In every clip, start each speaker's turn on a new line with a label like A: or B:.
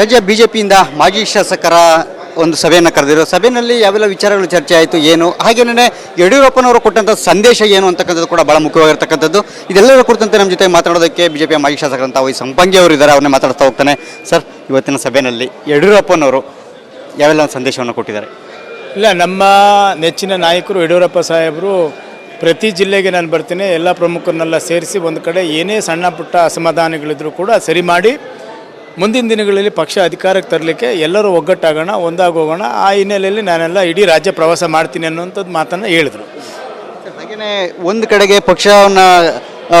A: ರಾಜ್ಯ ಬಿಜೆಪಿಯಿಂದ ಮಾಜಿ ಶಾಸಕರ ಒಂದು ಸಭೆಯನ್ನು ಕರೆದಿರೋ ಸಭೆಯಲ್ಲಿ ಯಾವೆಲ್ಲ ವಿಚಾರಗಳು ಚರ್ಚೆ ಆಯಿತು ಏನು ಹಾಗೇನೇ ಯಡಿಯೂರಪ್ಪನವರು ಕೊಟ್ಟಂಥ ಸಂದೇಶ ಏನು ಅಂತಕ್ಕಂಥದ್ದು ಕೂಡ ಬಹಳ ಮುಖ್ಯವಾಗಿರ್ತಕ್ಕಂಥದ್ದು. ಇದೆಲ್ಲರ ಕುರಿತಂತೆ ನಮ್ಮ ಜೊತೆ ಮಾತನಾಡೋದಕ್ಕೆ ಬಿಜೆಪಿಯ ಮಾಜಿ ಶಾಸಕರಂತ ವೈ ಸಂಪಂಗಿ ಅವರು ಇದ್ದಾರೆ. ಅವ್ರನ್ನೇ ಮಾತಾಡ್ತಾ ಹೋಗ್ತಾನೆ. ಸರ್, ಇವತ್ತಿನ ಸಭೆಯಲ್ಲಿ ಯಡಿಯೂರಪ್ಪನವರು ಯಾವೆಲ್ಲ ಒಂದು ಸಂದೇಶವನ್ನು ಕೊಟ್ಟಿದ್ದಾರೆ?
B: ಇಲ್ಲ, ನಮ್ಮ ನೆಚ್ಚಿನ ನಾಯಕರು ಯಡಿಯೂರಪ್ಪ ಸಾಹೇಬರು ಪ್ರತಿ ಜಿಲ್ಲೆಗೆ ನಾನು ಬರ್ತೀನಿ, ಎಲ್ಲ ಪ್ರಮುಖರನ್ನೆಲ್ಲ ಸೇರಿಸಿ ಒಂದು ಕಡೆ ಏನೇ ಸಣ್ಣ ಪುಟ್ಟ ಅಸಮಾಧಾನಗಳಿದ್ರೂ ಕೂಡ ಸರಿ ಮಾಡಿ ಮುಂದಿನ ದಿನಗಳಲ್ಲಿ ಪಕ್ಷ ಅಧಿಕಾರಕ್ಕೆ ತರಲಿಕ್ಕೆ ಎಲ್ಲರೂ ಒಗ್ಗಟ್ಟಾಗೋಣ, ಒಂದಾಗೋಗೋಣ. ಆ ಹಿನ್ನೆಲೆಯಲ್ಲಿ ನಾನೆಲ್ಲ ಇಡೀ ರಾಜ್ಯ ಪ್ರವಾಸ ಮಾಡ್ತೀನಿ ಅನ್ನುವಂಥದ್ದು ಮಾತನ್ನು ಹೇಳಿದರು.
A: ಹಾಗೆಯೇ ಒಂದು ಕಡೆಗೆ ಪಕ್ಷವನ್ನು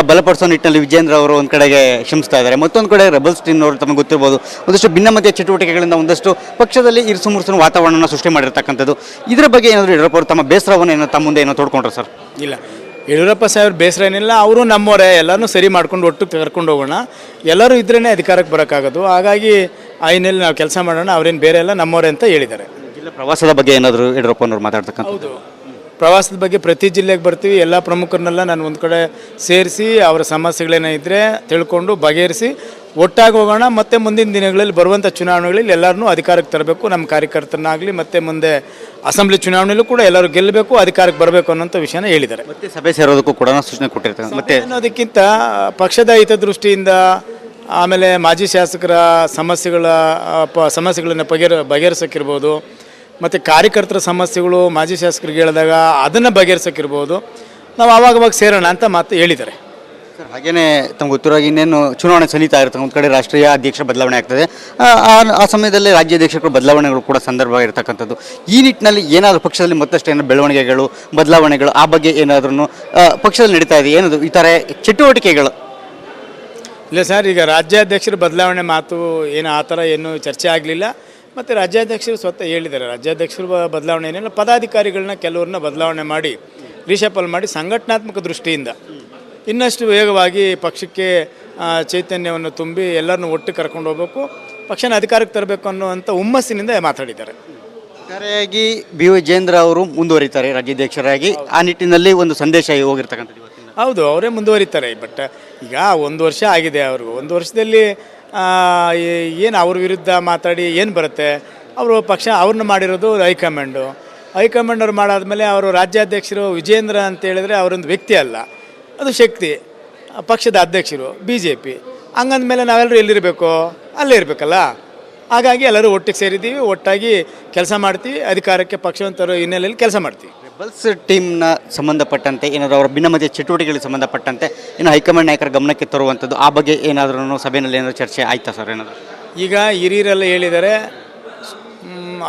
A: ಬಲಪಡಿಸೋ ನಿಟ್ಟಿನಲ್ಲಿ ವಿಜೇಂದ್ರ ಅವರು ಒಂದು ಕಡೆಗೆ ಶ್ರಮಿಸ್ತಾ ಇದ್ದಾರೆ, ಮತ್ತೊಂದು ಕಡೆ ರೆಬಲ್ಸ್ ಟೀಮ್ ಅವರು ತಮಗೆ ಗೊತ್ತಿರ್ಬೋದು ಒಂದಷ್ಟು ಭಿನ್ನಮತೀಯ ಚಟುವಟಿಕೆಗಳಿಂದ ಒಂದಷ್ಟು ಪಕ್ಷದಲ್ಲಿ ಇರುಸುಮುರುಸಿನ ವಾತಾವರಣನ ಸೃಷ್ಟಿ ಮಾಡಿರ್ತಕ್ಕಂಥದ್ದು. ಇದರ ಬಗ್ಗೆ ಏನಾದರೂ ಯಡಿಯೂರಪ್ಪ ಅವರು ತಮ್ಮ ಬೇಸರವನ್ನು ಏನೋ ತಮ್ಮ ಮುಂದೆ ಏನೋ ತೋಡ್ಕೊಂಡ್ರು ಸರ್?
B: ಇಲ್ಲ, ಯಡಿಯೂರಪ್ಪ ಸಾಹೇಬ್ರ ಬೇಸರ ಏನಿಲ್ಲ, ಅವರು ನಮ್ಮವರೇ, ಎಲ್ಲರೂ ಸರಿ ಮಾಡ್ಕೊಂಡು ಒಟ್ಟು ಕರ್ಕೊಂಡು ಹೋಗೋಣ, ಎಲ್ಲರೂ ಇದ್ರೇ ಅಧಿಕಾರಕ್ಕೆ ಬರೋಕ್ಕಾಗೋದು. ಹಾಗಾಗಿ ಆ ಹಿನ್ನೆಲೆ ನಾವು ಕೆಲಸ ಮಾಡೋಣ, ಅವ್ರೇನು ಬೇರೆ ಎಲ್ಲ ನಮ್ಮವರೇ ಅಂತ ಹೇಳಿದ್ದಾರೆ.
A: ಜಿಲ್ಲಾ ಪ್ರವಾಸದ ಬಗ್ಗೆ ಏನಾದರೂ ಯಡಿಯೂರಪ್ಪನವರು ಮಾತಾಡ್ತಕ್ಕಂಥ?
B: ಹೌದು, ಪ್ರವಾಸದ ಬಗ್ಗೆ ಪ್ರತಿ ಜಿಲ್ಲೆಗೆ ಬರ್ತೀವಿ, ಎಲ್ಲ ಪ್ರಮುಖರನ್ನೆಲ್ಲ ನಾನು ಒಂದು ಕಡೆ ಸೇರಿಸಿ ಅವರ ಸಮಸ್ಯೆಗಳೇನೋ ಇದ್ದರೆ ತಿಳ್ಕೊಂಡು ಬಗೆಹರಿಸಿ ಒಟ್ಟಾಗಿ ಹೋಗೋಣ. ಮತ್ತು ಮುಂದಿನ ದಿನಗಳಲ್ಲಿ ಬರುವಂಥ ಚುನಾವಣೆಗಳಲ್ಲಿ ಎಲ್ಲರನ್ನೂ ಅಧಿಕಾರಕ್ಕೆ ತರಬೇಕು, ನಮ್ಮ ಕಾರ್ಯಕರ್ತರನ್ನಾಗಲಿ ಮತ್ತು ಮುಂದೆ ಅಸೆಂಬ್ಲಿ ಚುನಾವಣೆಯಲ್ಲೂ ಕೂಡ ಎಲ್ಲರೂ ಗೆಲ್ಲಬೇಕು, ಅಧಿಕಾರಕ್ಕೆ ಬರಬೇಕು ಅನ್ನೋಂಥ ವಿಷಯನ ಹೇಳಿದ್ದಾರೆ.
A: ಮತ್ತೆ ಸಭೆ ಸೇರೋದಕ್ಕೂ ಕೂಡ ಸೂಚನೆ ಕೊಟ್ಟಿರ್ತಾರೆ. ಮತ್ತೆ
B: ಅನ್ನೋದಕ್ಕಿಂತ ಪಕ್ಷದ ಹಿತದೃಷ್ಟಿಯಿಂದ ಆಮೇಲೆ ಮಾಜಿ ಶಾಸಕರ ಸಮಸ್ಯೆಗಳನ್ನು ಬಗೆಹರಿಸೋಕ್ಕಿರ್ಬೋದು, ಮತ್ತು ಕಾರ್ಯಕರ್ತರ ಸಮಸ್ಯೆಗಳು ಮಾಜಿ ಶಾಸಕರಿಗೆ ಹೇಳಿದಾಗ ಅದನ್ನು ಬಗೆಹರಿಸೋಕ್ಕಿರ್ಬೋದು, ನಾವು ಆವಾಗವಾಗ ಸೇರೋಣ ಅಂತ ಮಾತು ಹೇಳಿದ್ದಾರೆ.
A: ಸರ್, ಹಾಗೆಯೇ ತಮ್ಗೆ ಗೊತ್ತಿರೋ ಇನ್ನೇನು ಚುನಾವಣೆ ಸಲೀತಾ ಇರುತ್ತೆ, ಒಂದು ಕಡೆ ರಾಷ್ಟ್ರೀಯ ಅಧ್ಯಕ್ಷ ಬದಲಾವಣೆ ಆಗ್ತದೆ, ಆ ಸಮಯದಲ್ಲಿ ರಾಜ್ಯಾಧ್ಯಕ್ಷರು ಬದಲಾವಣೆಗಳು ಕೂಡ ಸಂದರ್ಭ ಇರತಕ್ಕಂಥದ್ದು. ಈ ನಿಟ್ಟಿನಲ್ಲಿ ಏನಾದರೂ ಪಕ್ಷದಲ್ಲಿ ಮತ್ತಷ್ಟು ಏನೋ ಬೆಳವಣಿಗೆಗಳು ಬದಲಾವಣೆಗಳು ಆ ಬಗ್ಗೆ ಏನಾದ್ರೂ ಪಕ್ಷದಲ್ಲಿ ನಡೀತಾ ಇದೆ ಏನದು ಈ ಥರ ಚಟುವಟಿಕೆಗಳು?
B: ಇಲ್ಲ ಸರ್, ಈಗ ರಾಜ್ಯಾಧ್ಯಕ್ಷರ ಬದಲಾವಣೆ ಮಾತು ಏನು ಆ ಥರ ಏನು ಚರ್ಚೆ ಆಗಲಿಲ್ಲ. ಮತ್ತು ರಾಜ್ಯಾಧ್ಯಕ್ಷರು ಸ್ವತಃ ಹೇಳಿದ್ದಾರೆ, ರಾಜ್ಯಾಧ್ಯಕ್ಷರು ಬದಲಾವಣೆ ಏನಿಲ್ಲ, ಪದಾಧಿಕಾರಿಗಳನ್ನ ಕೆಲವ್ರನ್ನ ಬದಲಾವಣೆ ಮಾಡಿ ರೀಶಫಲ್ ಮಾಡಿ ಸಂಘಟನಾತ್ಮಕ ದೃಷ್ಟಿಯಿಂದ ಇನ್ನಷ್ಟು ವೇಗವಾಗಿ ಪಕ್ಷಕ್ಕೆ ಚೈತನ್ಯವನ್ನು ತುಂಬಿ ಎಲ್ಲರನ್ನೂ ಒಟ್ಟು ಕರ್ಕೊಂಡು ಹೋಗಬೇಕು, ಪಕ್ಷನ ಅಧಿಕಾರಕ್ಕೆ ತರಬೇಕು ಅನ್ನುವಂಥ ಹುಮ್ಮಸ್ಸಿನಿಂದ ಮಾತಾಡಿದ್ದಾರೆ.
A: ಒಟ್ಟಾರೆಯಾಗಿ ವಿಜೇಂದ್ರ ಅವರು ಮುಂದುವರಿತಾರೆ ರಾಜ್ಯಾಧ್ಯಕ್ಷರಾಗಿ, ಆ ನಿಟ್ಟಿನಲ್ಲಿ ಒಂದು ಸಂದೇಶ ಹೋಗಿರ್ತಕ್ಕಂಥದ್ದು.
B: ಹೌದು, ಅವರೇ ಮುಂದುವರಿತಾರೆ. ಬಟ್ ಈಗ 1 ವರ್ಷ ಆಗಿದೆ ಅವ್ರಿಗೂ, 1 ವರ್ಷದಲ್ಲಿ ಏನು ಅವ್ರ ವಿರುದ್ಧ ಮಾತಾಡಿ ಏನು ಬರುತ್ತೆ? ಅವರು ಪಕ್ಷ ಅವ್ರನ್ನ ಮಾಡಿರೋದು ಹೈಕಮಾಂಡು ಅವ್ರು ಮಾಡಾದ್ಮೇಲೆ ಅವರು ರಾಜ್ಯಾಧ್ಯಕ್ಷರು ವಿಜೇಂದ್ರ ಅಂತ ಹೇಳಿದ್ರೆ ಅವರೊಂದು ವ್ಯಕ್ತಿ ಅಲ್ಲ, ಅದು ಶಕ್ತಿ, ಪಕ್ಷದ ಅಧ್ಯಕ್ಷರು BJP. ಹಂಗಂದಮೇಲೆ ನಾವೆಲ್ಲರೂ ಎಲ್ಲಿರಬೇಕು? ಅಲ್ಲೇ ಇರಬೇಕಲ್ಲ. ಹಾಗಾಗಿ ಎಲ್ಲರೂ ಒಟ್ಟಿಗೆ ಸೇರಿದ್ದೀವಿ, ಒಟ್ಟಾಗಿ ಕೆಲಸ ಮಾಡ್ತೀವಿ, ಅಧಿಕಾರಕ್ಕೆ ಪಕ್ಷವಂತರು ಹಿನ್ನೆಲೆಯಲ್ಲಿ ಕೆಲಸ ಮಾಡ್ತೀವಿ.
A: ರೆಬಲ್ಸ್ ಟೀಮ್ನ ಸಂಬಂಧಪಟ್ಟಂತೆ ಏನಾದರೂ ಅವರ ಭಿನ್ನಮತೀಯ ಚಟುವಟಿಕೆಗಳಿಗೆ ಸಂಬಂಧಪಟ್ಟಂತೆ ಏನು ಹೈಕಮಾಂಡ್ ನಾಯಕರ ಗಮನಕ್ಕೆ ತರುವಂಥದ್ದು ಆ ಬಗ್ಗೆ ಏನಾದರೂ ಸಭೆಯಲ್ಲಿ ಏನಾದರೂ ಚರ್ಚೆ ಆಯ್ತಾ ಸರ್? ಏನಾದರೂ
B: ಈಗ ಹಿರಿಯರೆಲ್ಲ ಹೇಳಿದ್ದಾರೆ,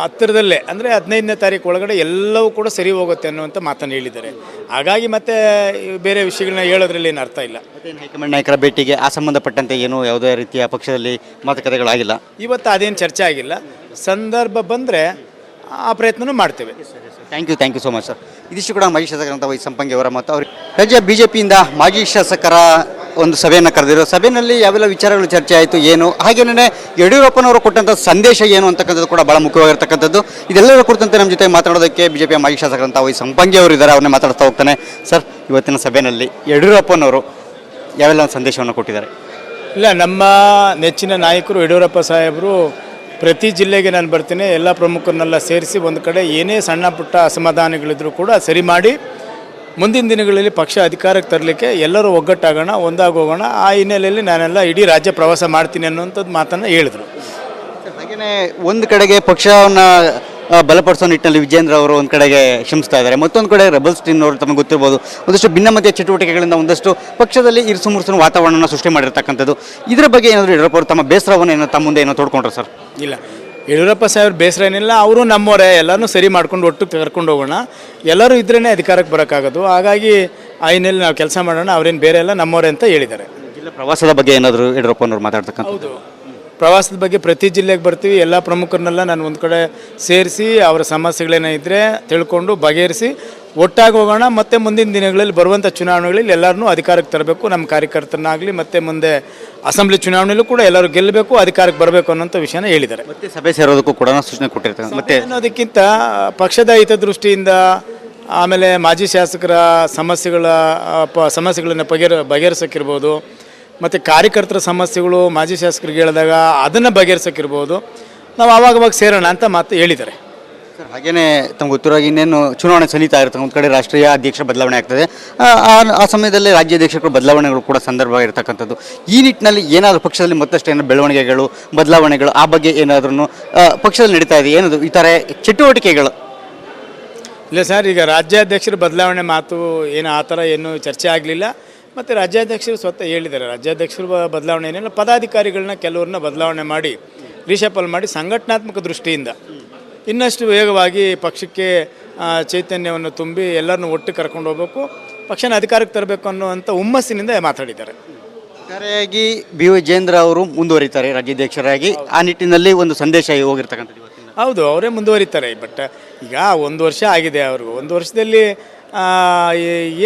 B: ಹತ್ತಿರದಲ್ಲೇ ಅಂದರೆ 15ನೇ ತಾರೀಕು ಒಳಗಡೆ ಎಲ್ಲವೂ ಕೂಡ ಸರಿ ಹೋಗುತ್ತೆ ಅನ್ನುವಂಥ ಮಾತನ್ನು ಹೇಳಿದ್ದಾರೆ. ಹಾಗಾಗಿ ಮತ್ತೆ ಬೇರೆ ವಿಷಯಗಳನ್ನ ಹೇಳೋದ್ರಲ್ಲಿ ಏನು ಅರ್ಥ ಇಲ್ಲ.
A: ಹೈಕಮಾಂಡ್ ನಾಯಕರ ಭೇಟಿಗೆ ಆ ಸಂಬಂಧಪಟ್ಟಂತೆ ಏನು ಯಾವುದೇ ರೀತಿಯ ಪಕ್ಷದಲ್ಲಿ ಮಾತುಕತೆಗಳಾಗಿಲ್ಲ
B: ಇವತ್ತು, ಅದೇನು ಚರ್ಚೆ ಆಗಿಲ್ಲ. ಸಂದರ್ಭ ಬಂದರೆ ಆ ಪ್ರಯತ್ನನೂ ಮಾಡ್ತೇವೆ.
A: Thank you so much sir. ಇದಿಷ್ಟು ಕೂಡ ಮಾಜಿ ಶಾಸಕರಂತ ವೈ ಸಂಪಂಗಿ ಅವರ ಮತ್ತು ಅವರು ರಾಜ್ಯ ಬಿಜೆಪಿಯಿಂದ ಮಾಜಿ ಶಾಸಕರ ಒಂದು ಸಭೆಯನ್ನು ಕರೆದಿರೋ ಸಭೆಯಲ್ಲಿ ಯಾವೆಲ್ಲ ವಿಚಾರಗಳು ಚರ್ಚೆ ಆಯಿತು ಏನು ಹಾಗೇನೇ ಯಡಿಯೂರಪ್ಪನವರು ಕೊಟ್ಟಂಥ ಸಂದೇಶ ಏನು ಅಂತಕ್ಕಂಥದ್ದು ಕೂಡ ಬಹಳ ಮುಖ್ಯವಾಗಿರ್ತಕ್ಕಂಥದ್ದು. ಇದೆಲ್ಲರ ಕುರಿತಂತೆ ನಮ್ಮ ಜೊತೆ ಮಾತನಾಡೋದಕ್ಕೆ ಬಿಜೆಪಿಯ ಮಾಜಿ ಶಾಸಕರಂತ ವೈ ಸಂಪಂಗಿ ಅವರು ಇದ್ದಾರೆ. ಅವ್ರನ್ನೇ ಮಾತಾಡ್ತಾ ಹೋಗ್ತಾನೆ. ಸರ್, ಇವತ್ತಿನ ಸಭೆಯಲ್ಲಿ ಯಡಿಯೂರಪ್ಪನವರು ಯಾವೆಲ್ಲ ಒಂದು ಸಂದೇಶವನ್ನು ಕೊಟ್ಟಿದ್ದಾರೆ?
B: ಇಲ್ಲ, ನಮ್ಮ ನೆಚ್ಚಿನ ನಾಯಕರು ಯಡಿಯೂರಪ್ಪ ಸಾಹೇಬರು ಪ್ರತಿ ಜಿಲ್ಲೆಗೆ ನಾನು ಬರ್ತೀನಿ, ಎಲ್ಲ ಪ್ರಮುಖರನ್ನೆಲ್ಲ ಸೇರಿಸಿ ಒಂದು ಕಡೆ ಏನೇ ಸಣ್ಣ ಪುಟ್ಟ ಅಸಮಾಧಾನಗಳಿದ್ರೂ ಕೂಡ ಸರಿ ಮಾಡಿ ಮುಂದಿನ ದಿನಗಳಲ್ಲಿ ಪಕ್ಷ ಅಧಿಕಾರಕ್ಕೆ ತರಲಿಕ್ಕೆ ಎಲ್ಲರೂ ಒಗ್ಗಟ್ಟಾಗೋಣ, ಒಂದಾಗೋಗೋಣ. ಆ ಹಿನ್ನೆಲೆಯಲ್ಲಿ ನಾನೆಲ್ಲ ಇಡೀ ರಾಜ್ಯ ಪ್ರವಾಸ ಮಾಡ್ತೀನಿ ಅನ್ನುವಂಥದ್ದು ಮಾತನ್ನು ಹೇಳಿದರು.
A: ಹಾಗೆಯೇ ಒಂದು ಕಡೆಗೆ ಪಕ್ಷವನ್ನು ಬಲಪಡಿಸೋ ನಿಟ್ಟಿನಲ್ಲಿ ವಿಜೇಂದ್ರ ಅವರು ಒಂದು ಕಡೆಗೆ ಶ್ರಮಿಸ್ತಾ ಇದ್ದಾರೆ, ಮತ್ತೊಂದು ಕಡೆ ರೆಬಲ್ಸ್ ಟೀಮ್ ಅವರು ತಮಗೆ ಗೊತ್ತಿರ್ಬೋದು ಒಂದಷ್ಟು ಭಿನ್ನಮತೀಯ ಚಟುವಟಿಕೆಗಳಿಂದ ಒಂದಷ್ಟು ಪಕ್ಷದಲ್ಲಿ ಇರುಸುಮುರುಸಿನ ವಾತಾವರಣನ ಸೃಷ್ಟಿ ಮಾಡಿರ್ತಕ್ಕಂಥದ್ದು. ಇದರ ಬಗ್ಗೆ ಏನಾದರೂ ಯಡಿಯೂರಪ್ಪ ಅವರು ತಮ್ಮ ಬೇಸರವನ್ನು ಏನೋ ತಮ್ಮ ಮುಂದೆ ಏನೋ ತೋಡ್ಕೊಂಡ್ರು ಸರ್?
B: ಇಲ್ಲ, ಯಡಿಯೂರಪ್ಪ ಸಾಹೇಬ್ರ ಬೇಸರ ಏನಿಲ್ಲ, ಅವರು ನಮ್ಮವರೇ, ಎಲ್ಲರೂ ಸರಿ ಮಾಡ್ಕೊಂಡು ಒಟ್ಟು ಕರ್ಕೊಂಡು ಹೋಗೋಣ, ಎಲ್ಲರೂ ಇದ್ರೇ ಅಧಿಕಾರಕ್ಕೆ ಬರೋಕ್ಕಾಗೋದು. ಹಾಗಾಗಿ ಆ ಹಿನ್ನೆಲೆ ನಾವು ಕೆಲಸ ಮಾಡೋಣ, ಅವ್ರೇನು ಬೇರೆ ಎಲ್ಲ ನಮ್ಮವರೇ ಅಂತ ಹೇಳಿದ್ದಾರೆ.
A: ಜಿಲ್ಲಾ ಪ್ರವಾಸದ ಬಗ್ಗೆ ಏನಾದರೂ ಯಡಿಯೂರಪ್ಪನವರು ಮಾತಾಡ್ತಕ್ಕಂಥ?
B: ಹೌದು, ಪ್ರವಾಸದ ಬಗ್ಗೆ ಪ್ರತಿ ಜಿಲ್ಲೆಗೆ ಬರ್ತೀವಿ, ಎಲ್ಲ ಪ್ರಮುಖರನ್ನೆಲ್ಲ ನಾನು ಒಂದು ಕಡೆ ಸೇರಿಸಿ ಅವರ ಸಮಸ್ಯೆಗಳೇನೋ ಇದ್ದರೆ ತಿಳ್ಕೊಂಡು ಬಗೆಹರಿಸಿ ಒಟ್ಟಾಗಿ ಹೋಗೋಣ. ಮತ್ತು ಮುಂದಿನ ದಿನಗಳಲ್ಲಿ ಬರುವಂಥ ಚುನಾವಣೆಗಳಲ್ಲಿ ಎಲ್ಲರನ್ನೂ ಅಧಿಕಾರಕ್ಕೆ ತರಬೇಕು, ನಮ್ಮ ಕಾರ್ಯಕರ್ತರನ್ನಾಗಲಿ ಮತ್ತು ಮುಂದೆ ಅಸೆಂಬ್ಲಿ ಚುನಾವಣೆಯಲ್ಲೂ ಕೂಡ ಎಲ್ಲರೂ ಗೆಲ್ಲಬೇಕು, ಅಧಿಕಾರಕ್ಕೆ ಬರಬೇಕು ಅನ್ನೋಂಥ ವಿಷಯನ ಹೇಳಿದ್ದಾರೆ.
A: ಮತ್ತೆ ಸಭೆ ಸೇರೋದಕ್ಕೂ ಕೂಡ ಸೂಚನೆ ಕೊಟ್ಟಿರ್ತಾರೆ. ಮತ್ತೆ
B: ಅನ್ನೋದಕ್ಕಿಂತ ಪಕ್ಷದ ಹಿತದೃಷ್ಟಿಯಿಂದ ಆಮೇಲೆ ಮಾಜಿ ಶಾಸಕರ ಸಮಸ್ಯೆಗಳನ್ನು ಬಗೆಹರಿಸೋಕ್ಕಿರ್ಬೋದು, ಮತ್ತು ಕಾರ್ಯಕರ್ತರ ಸಮಸ್ಯೆಗಳು ಮಾಜಿ ಶಾಸಕರಿಗೆ ಹೇಳಿದಾಗ ಅದನ್ನು ಬಗೆಹರಿಸೋಕ್ಕಿರ್ಬೋದು. ನಾವು ಆವಾಗವಾಗ ಸೇರೋಣ ಅಂತ ಮಾತು ಹೇಳಿದ್ದಾರೆ.
A: ಸರ್ ಹಾಗೇನೇ ತಮ್ಗೆ ಗೊತ್ತಿರೋಗಿ ಇನ್ನೇನು ಚುನಾವಣೆ ಸಲೀತಾ ಇರುತ್ತೆ, ಒಂದು ಕಡೆ ರಾಷ್ಟ್ರೀಯ ಅಧ್ಯಕ್ಷ ಬದಲಾವಣೆ ಆಗ್ತದೆ, ಆ ಸಮಯದಲ್ಲಿ ರಾಜ್ಯಾಧ್ಯಕ್ಷರು ಬದಲಾವಣೆಗಳು ಕೂಡ ಸಂದರ್ಭ ಇರತಕ್ಕಂಥದ್ದು. ಈ ನಿಟ್ಟಿನಲ್ಲಿ ಏನಾದರೂ ಪಕ್ಷದಲ್ಲಿ ಮತ್ತಷ್ಟು ಏನೋ ಬೆಳವಣಿಗೆಗಳು ಬದಲಾವಣೆಗಳು ಆ ಬಗ್ಗೆ ಏನಾದ್ರೂ ಪಕ್ಷದಲ್ಲಿ ನಡೀತಾ ಇದೆ ಏನದು ಈ ಥರ ಚಟುವಟಿಕೆಗಳು?
B: ಇಲ್ಲ ಸರ್, ಈಗ ರಾಜ್ಯಾಧ್ಯಕ್ಷರ ಬದಲಾವಣೆ ಮಾತು ಏನು ಆ ಥರ ಏನು ಚರ್ಚೆ ಆಗಲಿಲ್ಲ. ಮತ್ತು ರಾಜ್ಯಾಧ್ಯಕ್ಷರು ಸ್ವತಃ ಹೇಳಿದ್ದಾರೆ, ರಾಜ್ಯಾಧ್ಯಕ್ಷರು ಬದಲಾವಣೆ ಏನಿಲ್ಲ, ಪದಾಧಿಕಾರಿಗಳನ್ನ ಕೆಲವ್ರನ್ನ ಬದಲಾವಣೆ ಮಾಡಿ ರೀಶಫಲ್ ಮಾಡಿ ಸಂಘಟನಾತ್ಮಕ ದೃಷ್ಟಿಯಿಂದ ಇನ್ನಷ್ಟು ವೇಗವಾಗಿ ಪಕ್ಷಕ್ಕೆ ಚೈತನ್ಯವನ್ನು ತುಂಬಿ ಎಲ್ಲರನ್ನೂ ಒಟ್ಟು ಕರ್ಕೊಂಡು ಹೋಗಬೇಕು, ಪಕ್ಷನ ಅಧಿಕಾರಕ್ಕೆ ತರಬೇಕು ಅನ್ನುವಂಥ ಹುಮ್ಮಸ್ಸಿನಿಂದ ಮಾತಾಡಿದ್ದಾರೆ.
A: ಒಟ್ಟಾರೆಯಾಗಿ ಬಿ ವಿಜೇಂದ್ರ ಅವರು ಮುಂದುವರಿತಾರೆ ರಾಜ್ಯಾಧ್ಯಕ್ಷರಾಗಿ, ಆ ನಿಟ್ಟಿನಲ್ಲಿ ಒಂದು ಸಂದೇಶ ಹೋಗಿರ್ತಕ್ಕಂಥದ್ದು.
B: ಹೌದು, ಅವರೇ ಮುಂದುವರಿತಾರೆ. ಬಟ್ ಈಗ ಒಂದು ವರ್ಷ ಆಗಿದೆ ಅವ್ರಿಗೂ. ಒಂದು ವರ್ಷದಲ್ಲಿ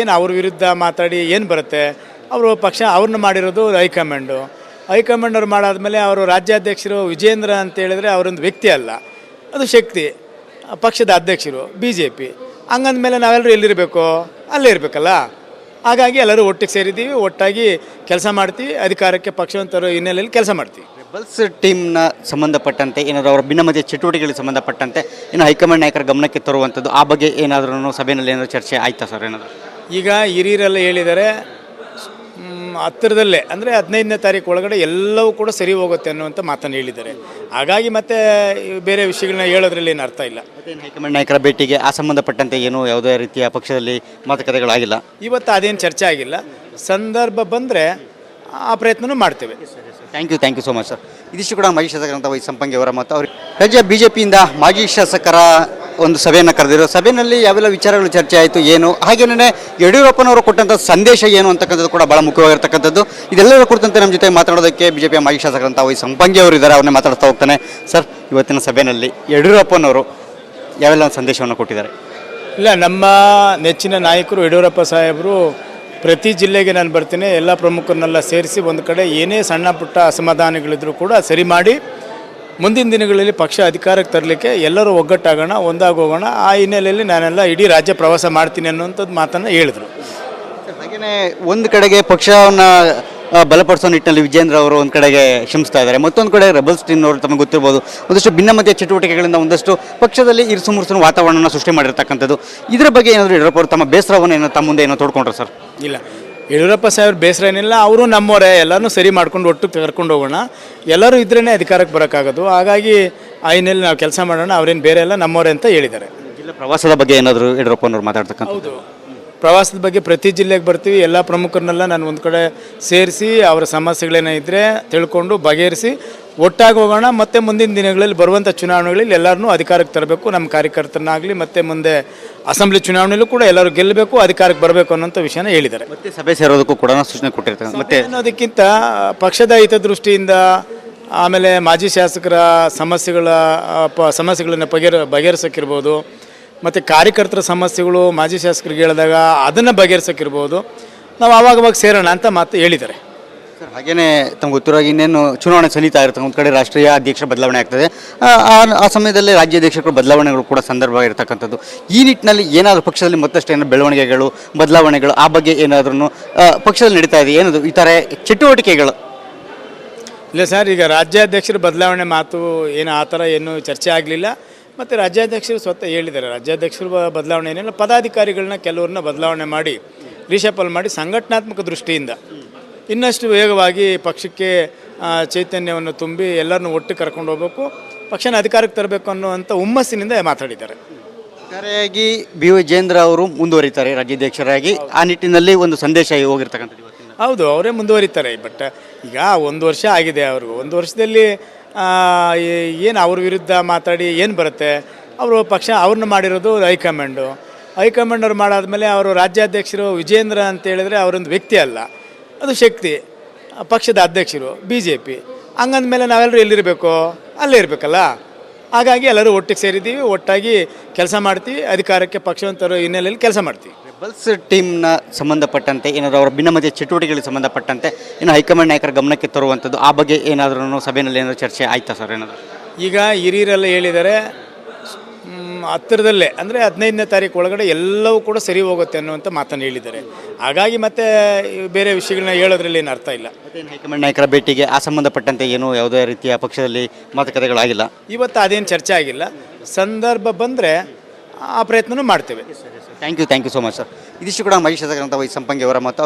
B: ಏನು ಅವ್ರ ವಿರುದ್ಧ ಮಾತಾಡಿ ಏನು ಬರುತ್ತೆ? ಅವರು ಪಕ್ಷ ಅವ್ರನ್ನ ಮಾಡಿರೋದು ಹೈಕಮಾಂಡು. ಹೈಕಮಾಂಡ್ ಅವ್ರು ಮಾಡಾದ್ಮೇಲೆ ಅವರು ರಾಜ್ಯಾಧ್ಯಕ್ಷರು ವಿಜೇಂದ್ರ ಅಂತ ಹೇಳಿದ್ರೆ ಅವರೊಂದು ವ್ಯಕ್ತಿ ಅಲ್ಲ, ಅದು ಶಕ್ತಿ, ಪಕ್ಷದ ಅಧ್ಯಕ್ಷರು BJP. ಹಂಗಂದ್ಮೇಲೆ ನಾವೆಲ್ಲರೂ ಎಲ್ಲಿರಬೇಕು? ಅಲ್ಲೇ ಇರಬೇಕಲ್ಲ. ಹಾಗಾಗಿ ಎಲ್ಲರೂ ಒಟ್ಟಿಗೆ ಸೇರಿದ್ದೀವಿ, ಒಟ್ಟಾಗಿ ಕೆಲಸ ಮಾಡ್ತೀವಿ, ಅಧಿಕಾರಕ್ಕೆ ಪಕ್ಷವಂತರು ಹಿನ್ನೆಲೆಯಲ್ಲಿ ಕೆಲಸ ಮಾಡ್ತೀವಿ.
A: ರೆಬಲ್ಸ್ ಟೀಮ್ನ ಸಂಬಂಧಪಟ್ಟಂತೆ ಏನಾದರೂ ಅವರ ಭಿನ್ನಮತೀಯ ಚಟುವಟಿಕೆಗಳಿಗೆ ಸಂಬಂಧಪಟ್ಟಂತೆ ಏನು ಹೈಕಮಾಂಡ್ ನಾಯಕರ ಗಮನಕ್ಕೆ ತರುವಂಥದ್ದು ಆ ಬಗ್ಗೆ ಏನಾದರೂ ಸಭೆಯಲ್ಲಿ ಏನಾದರೂ ಚರ್ಚೆ ಆಯ್ತಾ ಸರ್? ಏನಾದರೂ
B: ಈಗ ಹಿರಿಯರೆಲ್ಲ ಹೇಳಿದ್ದಾರೆ, ಹತ್ತಿರದಲ್ಲೇ ಅಂದರೆ 15ನೇ ತಾರೀಕು ಒಳಗಡೆ ಎಲ್ಲವೂ ಕೂಡ ಸರಿ ಹೋಗುತ್ತೆ ಅನ್ನುವಂಥ ಮಾತನ್ನು ಹೇಳಿದ್ದಾರೆ. ಹಾಗಾಗಿ ಮತ್ತೆ ಬೇರೆ ವಿಷಯಗಳನ್ನ ಹೇಳೋದ್ರಲ್ಲಿ ಏನು ಅರ್ಥ ಇಲ್ಲ.
A: ಮತ್ತೇನು ಹೈಕಮಾಂಡ್ ನಾಯಕರ ಭೇಟಿಗೆ ಆ ಸಂಬಂಧಪಟ್ಟಂತೆ ಏನು ಯಾವುದೇ ರೀತಿಯ ಪಕ್ಷದಲ್ಲಿ ಮಾತುಕತೆಗಳಾಗಿಲ್ಲ
B: ಇವತ್ತು, ಅದೇನು ಚರ್ಚೆ ಆಗಿಲ್ಲ. ಸಂದರ್ಭ ಬಂದರೆ ಆ ಪ್ರಯತ್ನನೂ ಮಾಡ್ತೇವೆ.
A: Thank you so much sir. ಇದಿಷ್ಟು ಕೂಡ ಮಾಜಿ ಶಾಸಕರಂತ ವೈ ಸಂಪಂಗಿ ಅವರ ಮತ್ತು ಅವರು ರಾಜ್ಯ BJPಯಿಂದ ಮಾಜಿ ಶಾಸಕರ ಒಂದು ಸಭೆಯನ್ನು ಕರೆದಿರೋ ಸಭೆಯಲ್ಲಿ ಯಾವೆಲ್ಲ ವಿಚಾರಗಳು ಚರ್ಚೆ ಆಯಿತು ಏನು, ಹಾಗೇನೇ ಯಡಿಯೂರಪ್ಪನವರು ಕೊಟ್ಟಂಥ ಸಂದೇಶ ಏನು ಅಂತಕ್ಕಂಥದ್ದು ಕೂಡ ಭಾಳ ಮುಖ್ಯವಾಗಿರ್ತಕ್ಕಂಥದ್ದು. ಇದೆಲ್ಲರ ಕುರಿತಂತೆ ನಮ್ಮ ಜೊತೆ ಮಾತಾಡೋದಕ್ಕೆ BJPಯ ಮಾಜಿ ಶಾಸಕರಂತ ವೈ ಸಂಪಂಗಿ ಅವರು ಇದ್ದಾರೆ, ಅವ್ರನ್ನೇ ಮಾತಾಡ್ತಾ ಹೋಗ್ತಾನೆ. ಸರ್, ಇವತ್ತಿನ ಸಭೆಯಲ್ಲಿ ಯಡಿಯೂರಪ್ಪನವರು ಯಾವೆಲ್ಲ ಒಂದು ಸಂದೇಶವನ್ನು ಕೊಟ್ಟಿದ್ದಾರೆ?
B: ಇಲ್ಲ, ನಮ್ಮ ನೆಚ್ಚಿನ ನಾಯಕರು ಯಡಿಯೂರಪ್ಪ ಸಾಹೇಬರು ಪ್ರತಿ ಜಿಲ್ಲೆಗೆ ನಾನು ಬರ್ತೀನಿ, ಎಲ್ಲ ಪ್ರಮುಖರನ್ನೆಲ್ಲ ಸೇರಿಸಿ ಒಂದು ಕಡೆ ಏನೇ ಸಣ್ಣ ಪುಟ್ಟ ಅಸಮಾಧಾನಗಳಿದ್ರೂ ಕೂಡ ಸರಿ ಮಾಡಿ ಮುಂದಿನ ದಿನಗಳಲ್ಲಿ ಪಕ್ಷ ಅಧಿಕಾರಕ್ಕೆ ತರಲಿಕ್ಕೆ ಎಲ್ಲರೂ ಒಗ್ಗಟ್ಟಾಗೋಣ, ಒಂದಾಗೋಗೋಣ. ಆ ಹಿನ್ನೆಲೆಯಲ್ಲಿ ನಾನೆಲ್ಲ ಇಡೀ ರಾಜ್ಯ ಪ್ರವಾಸ ಮಾಡ್ತೀನಿ ಅನ್ನುವಂಥದ್ದು ಮಾತನ್ನು ಹೇಳಿದರು.
A: ಹಾಗೆಯೇ ಒಂದು ಕಡೆಗೆ ಪಕ್ಷವನ್ನು ಬಲಪಡಿಸೋ ನಿಟ್ಟಿನಲ್ಲಿ ವಿಜೇಂದ್ರ ಅವರು ಒಂದು ಕಡೆಗೆ ಶ್ರಮಿಸ್ತಾ ಇದ್ದಾರೆ, ಮತ್ತೊಂದು ಕಡೆ ರೆಬಲ್ಸ್ ಟೀಮ್ನವರು ತಮಗೆ ಗೊತ್ತಿರ್ಬೋದು ಒಂದಷ್ಟು ಭಿನ್ನಮತೀಯ ಚಟುವಟಿಕೆಗಳಿಂದ ಒಂದಷ್ಟು ಪಕ್ಷದಲ್ಲಿ ಇರುಸುಮುರುಸಿನ ವಾತಾವರಣನ ಸೃಷ್ಟಿ ಮಾಡಿರ್ತಕ್ಕಂಥದ್ದು. ಇದರ ಬಗ್ಗೆ ಏನಾದರೂ ಯಡಿಯೂರಪ್ಪ ಅವರು ತಮ್ಮ ಬೇಸರವನ್ನು ಏನೋ ತಮ್ಮ ಮುಂದೆ ಏನೋ ತೋಡ್ಕೊಂಡ್ರೆ ಸರ್?
B: ಇಲ್ಲ, ಯಡಿಯೂರಪ್ಪ ಸಾಹೇಬ್ರ ಬೇಸರ ಏನಿಲ್ಲ, ಅವರು ನಮ್ಮವರೇ, ಎಲ್ಲರೂ ಸರಿ ಮಾಡ್ಕೊಂಡು ಒಟ್ಟು ಕರ್ಕೊಂಡು ಹೋಗೋಣ. ಎಲ್ಲರೂ ಇದ್ರೇ ಅಧಿಕಾರಕ್ಕೆ ಬರೋಕ್ಕಾಗೋದು. ಹಾಗಾಗಿ ಆ ಹಿನ್ನೆಲೆ ನಾವು ಕೆಲಸ ಮಾಡೋಣ, ಅವ್ರೇನು ಬೇರೆ ಎಲ್ಲ ನಮ್ಮವರೇ ಅಂತ ಹೇಳಿದ್ದಾರೆ.
A: ಜಿಲ್ಲಾ ಪ್ರವಾಸದ ಬಗ್ಗೆ ಏನಾದರೂ ಯಡಿಯೂರಪ್ಪನವ್ರು ಮಾತಾಡ್ತಕ್ಕಂಥ?
B: ಹೌದು, ಪ್ರವಾಸದ ಬಗ್ಗೆ ಪ್ರತಿ ಜಿಲ್ಲೆಗೆ ಬರ್ತೀವಿ, ಎಲ್ಲ ಪ್ರಮುಖರನ್ನೆಲ್ಲ ನಾನು ಒಂದು ಕಡೆ ಸೇರಿಸಿ ಅವರ ಸಮಸ್ಯೆಗಳೇನೋ ಇದ್ದರೆ ತಿಳ್ಕೊಂಡು ಬಗೆಹರಿಸಿ ಒಟ್ಟಾಗಿ ಹೋಗೋಣ. ಮತ್ತು ಮುಂದಿನ ದಿನಗಳಲ್ಲಿ ಬರುವಂಥ ಚುನಾವಣೆಗಳಲ್ಲಿ ಎಲ್ಲರನ್ನೂ ಅಧಿಕಾರಕ್ಕೆ ತರಬೇಕು, ನಮ್ಮ ಕಾರ್ಯಕರ್ತರನ್ನಾಗಲಿ, ಮತ್ತು ಮುಂದೆ ಅಸೆಂಬ್ಲಿ ಚುನಾವಣೆಯಲ್ಲೂ ಕೂಡ ಎಲ್ಲರೂ ಗೆಲ್ಲಬೇಕು, ಅಧಿಕಾರಕ್ಕೆ ಬರಬೇಕು ಅನ್ನೋಂಥ ವಿಷಯನ ಹೇಳಿದ್ದಾರೆ.
A: ಮತ್ತೆ ಸಭೆ ಸೇರೋದಕ್ಕೂ ಕೂಡ ಸೂಚನೆ ಕೊಟ್ಟಿರ್ತಾರೆ. ಮತ್ತೆ
B: ಅನ್ನೋದಕ್ಕಿಂತ ಪಕ್ಷದ ಹಿತದೃಷ್ಟಿಯಿಂದ, ಆಮೇಲೆ ಮಾಜಿ ಶಾಸಕರ ಸಮಸ್ಯೆಗಳನ್ನು ಬಗೆಹರಿಸೋಕ್ಕಿರ್ಬೋದು, ಮತ್ತು ಕಾರ್ಯಕರ್ತರ ಸಮಸ್ಯೆಗಳು ಮಾಜಿ ಶಾಸಕರಿಗೆ ಹೇಳಿದಾಗ ಅದನ್ನು ಬಗೆಹರಿಸೋಕ್ಕಿರ್ಬೋದು, ನಾವು ಆವಾಗವಾಗ ಸೇರೋಣ ಅಂತ ಮಾತು ಹೇಳಿದ್ದಾರೆ.
A: ಸರ್ ಹಾಗೇನೇ ತಮ್ಗೆ ಗೊತ್ತಿರೋಗಿ ಇನ್ನೇನು ಚುನಾವಣೆ ಸಲೀತಾ ಇರುತ್ತೆ, ಒಂದು ಕಡೆ ರಾಷ್ಟ್ರೀಯ ಅಧ್ಯಕ್ಷ ಬದಲಾವಣೆ ಆಗ್ತದೆ, ಆ ಸಮಯದಲ್ಲಿ ರಾಜ್ಯಾಧ್ಯಕ್ಷರು ಬದಲಾವಣೆಗಳು ಕೂಡ ಸಂದರ್ಭ ಇರತಕ್ಕಂಥದ್ದು. ಈ ನಿಟ್ಟಿನಲ್ಲಿ ಏನಾದರೂ ಪಕ್ಷದಲ್ಲಿ ಮತ್ತಷ್ಟು ಏನೋ ಬೆಳವಣಿಗೆಗಳು ಬದಲಾವಣೆಗಳು ಆ ಬಗ್ಗೆ ಏನಾದ್ರೂ ಪಕ್ಷದಲ್ಲಿ ನಡೀತಾ ಇದೆ ಏನದು ಈ ಥರ ಚಟುವಟಿಕೆಗಳು?
B: ಇಲ್ಲ ಸರ್, ಈಗ ರಾಜ್ಯಾಧ್ಯಕ್ಷರ ಬದಲಾವಣೆ ಮಾತು ಏನು ಆ ಥರ ಏನು ಚರ್ಚೆ ಆಗಲಿಲ್ಲ. ಮತ್ತು ರಾಜ್ಯಾಧ್ಯಕ್ಷರು ಸ್ವತಃ ಹೇಳಿದ್ದಾರೆ, ರಾಜ್ಯಾಧ್ಯಕ್ಷರು ಬದಲಾವಣೆ ಏನಿಲ್ಲ, ಪದಾಧಿಕಾರಿಗಳನ್ನ ಕೆಲವ್ರನ್ನ ಬದಲಾವಣೆ ಮಾಡಿ ರೀಶಫಲ್ ಮಾಡಿ ಸಂಘಟನಾತ್ಮಕ ದೃಷ್ಟಿಯಿಂದ ಇನ್ನಷ್ಟು ವೇಗವಾಗಿ ಪಕ್ಷಕ್ಕೆ ಚೈತನ್ಯವನ್ನು ತುಂಬಿ ಎಲ್ಲರನ್ನೂ ಒಟ್ಟು ಕರ್ಕೊಂಡು ಹೋಗಬೇಕು, ಪಕ್ಷನ ಅಧಿಕಾರಕ್ಕೆ ತರಬೇಕು ಅನ್ನುವಂಥ ಹುಮ್ಮಸ್ಸಿನಿಂದ ಮಾತಾಡಿದ್ದಾರೆ.
A: ಒಟ್ಟಾರೆಯಾಗಿ ಬಿ ವಿಜೇಂದ್ರ ಅವರು ಮುಂದುವರಿತಾರೆ ರಾಜ್ಯಾಧ್ಯಕ್ಷರಾಗಿ, ಆ ನಿಟ್ಟಿನಲ್ಲಿ ಒಂದು ಸಂದೇಶ ಹೋಗಿರ್ತಕ್ಕಂಥದ್ದು.
B: ಹೌದು, ಅವರೇ ಮುಂದುವರಿತಾರೆ. ಬಟ್ ಈಗ ಒಂದು ವರ್ಷ ಆಗಿದೆ ಅವ್ರಿಗೂ. ಒಂದು ವರ್ಷದಲ್ಲಿ ಏನು ಅವ್ರ ವಿರುದ್ಧ ಮಾತಾಡಿ ಏನು ಬರುತ್ತೆ? ಅವರು ಪಕ್ಷ ಅವ್ರನ್ನ ಮಾಡಿರೋದು ಹೈಕಮಾಂಡು. ಹೈಕಮಾಂಡ್ ಅವ್ರು ಮಾಡಾದ್ಮೇಲೆ ಅವರು ರಾಜ್ಯಾಧ್ಯಕ್ಷರು ವಿಜೇಂದ್ರ ಅಂತ ಹೇಳಿದ್ರೆ ಅವರೊಂದು ವ್ಯಕ್ತಿ ಅಲ್ಲ, ಅದು ಶಕ್ತಿ, ಪಕ್ಷದ ಅಧ್ಯಕ್ಷರು BJP. ಹಂಗಂದ್ಮೇಲೆ ನಾವೆಲ್ಲರೂ ಎಲ್ಲಿರಬೇಕು? ಅಲ್ಲೇ ಇರಬೇಕಲ್ಲ. ಹಾಗಾಗಿ ಎಲ್ಲರೂ ಒಟ್ಟಿಗೆ ಸೇರಿದ್ದೀವಿ, ಒಟ್ಟಾಗಿ ಕೆಲಸ ಮಾಡ್ತೀವಿ, ಅಧಿಕಾರಕ್ಕೆ ಪಕ್ಷವಂತರು ಹಿನ್ನೆಲೆಯಲ್ಲಿ ಕೆಲಸ ಮಾಡ್ತೀವಿ.
A: ರೆಬಲ್ಸ್ ಟೀಮ್ನ ಸಂಬಂಧಪಟ್ಟಂತೆ ಏನಾದರೂ ಅವರ ಭಿನ್ನಮತೀಯ ಚಟುವಟಿಕೆಗಳಿಗೆ ಸಂಬಂಧಪಟ್ಟಂತೆ ಏನು ಹೈಕಮಾಂಡ್ ನಾಯಕರ ಗಮನಕ್ಕೆ ತರುವಂಥದ್ದು ಆ ಬಗ್ಗೆ ಏನಾದರೂ ಸಭೆಯಲ್ಲಿ ಏನಾದರೂ ಚರ್ಚೆ ಆಯ್ತಾ ಸರ್? ಏನಾದರೂ
B: ಈಗ ಹಿರಿಯರೆಲ್ಲ ಹೇಳಿದ್ದಾರೆ, ಹತ್ತಿರದಲ್ಲೇ ಅಂದರೆ 15ನೇ ತಾರೀಕು ಒಳಗಡೆ ಎಲ್ಲವೂ ಕೂಡ ಸರಿ ಹೋಗುತ್ತೆ ಅನ್ನುವಂಥ ಮಾತನ್ನು ಹೇಳಿದ್ದಾರೆ. ಹಾಗಾಗಿ ಮತ್ತೆ ಬೇರೆ ವಿಷಯಗಳನ್ನ ಹೇಳೋದ್ರಲ್ಲಿ ಏನು ಅರ್ಥ ಇಲ್ಲ.
A: ಮತ್ತೇನು ಹೈಕಮಾಂಡ್ ನಾಯಕರ ಭೇಟಿಗೆ ಆ ಸಂಬಂಧಪಟ್ಟಂತೆ ಏನು ಯಾವುದೇ ರೀತಿಯ ಪಕ್ಷದಲ್ಲಿ ಮಾತುಕತೆಗಳಾಗಿಲ್ಲ?
B: ಇವತ್ತು ಅದೇನು ಚರ್ಚೆ ಆಗಿಲ್ಲ. ಸಂದರ್ಭ ಬಂದರೆ ಆ ಪ್ರಯತ್ನನೂ ಮಾಡ್ತೇವೆ.
A: Thank you so much sir. ಇದಿಷ್ಟು ಕೂಡ ಮಾಜಿ ಶಾಸಕರಂತ ವೈ ಸಂಪಂಗಿ ಅವರ ಮತ್ತು